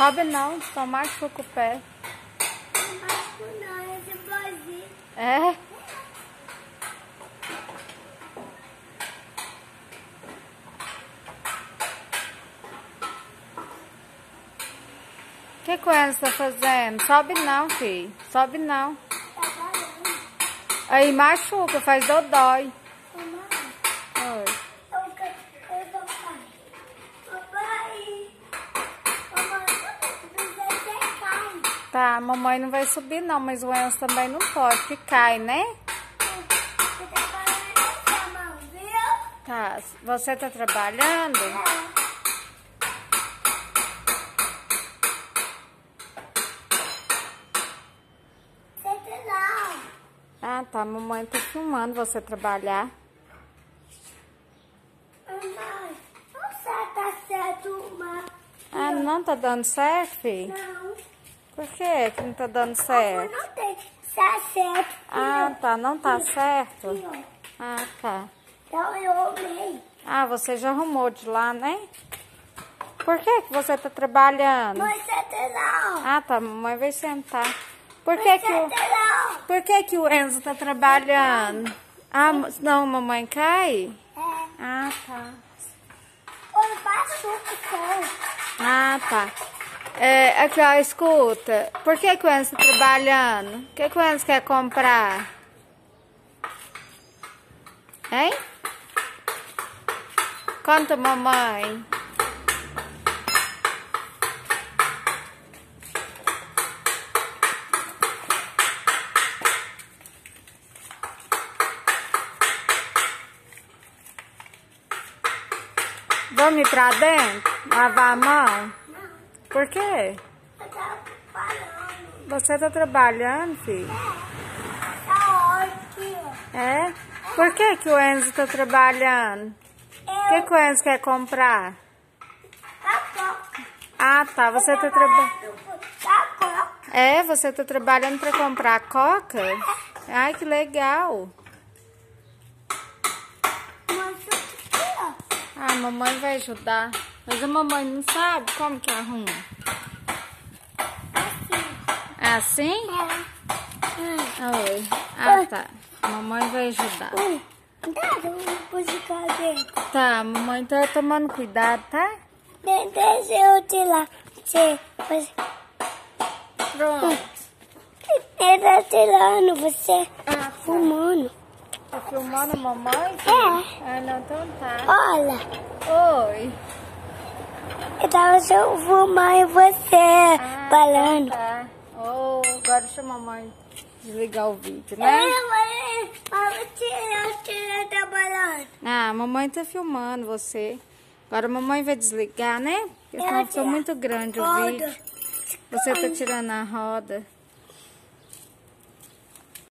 Sobe não, só machuca o pé. Não machuca não, é de boazinha. É? O que o Enzo tá fazendo? Sobe não, filho. Sobe não. Trabalhando. Aí machuca, faz dodói. Mamãe, Oi. eu tô pai. Papai. Mamãe, você cai. Tá, a mamãe não vai subir não, mas o Enzo também não pode, que cai, né? Você tá falando essa mão, viu? Tá, você tá trabalhando? Você não. Ah, tá, a mamãe tá filmando você trabalhar. Mamãe, você tá certo, uma. Ah, não tá dando certo, filho? Não. Por que não tá dando Papai certo? não tem. Tá certo. Ah, tá, não tá certo? Aqui, ó. Ah, tá. Então eu arrumei. Ah, você já arrumou de lá, né? Por que você tá trabalhando? Mas você não. Ah, tá, mamãe vai sentar. Por Mas que que o... você não. Por que o Enzo tá trabalhando? Ah, não, mamãe cai? É. Ah, tá. Oi, machuca com. Ah, tá. É, aqui, ó, escuta. Por que o Enzo tá trabalhando? O que o Enzo quer comprar? Hein? Conta, mamãe. Vamos ir pra dentro? Lavar a mão? Não, Por quê? eu tava parando. Você tá trabalhando, filho? Tá ótimo. É? Por que o Enzo tá trabalhando? O que o Enzo quer comprar? Ah, tá. Você tá trabalhando. É, você tá trabalhando pra comprar coca? Ai, que legal. Ah, a mamãe vai ajudar. Mas a mamãe não sabe como que arruma. É assim? Oi. Ah, tá. A mamãe vai ajudar. Tá, a mamãe tá tomando cuidado, tá? Deixa eu tirar. Pronto. Ele tá tirando, você Ah, tá. fumando. Tá filmando a mamãe? É. Ah, não, então tá. Olha, Oi. eu tava fumando você falando. Tá. Oh, agora deixa a mamãe desligar o vídeo, né? Você trabalhando. Ah, a mamãe tá filmando você. Agora a mamãe vai desligar, né? Porque senão ficou muito grande o vídeo. Você tá tirando a roda.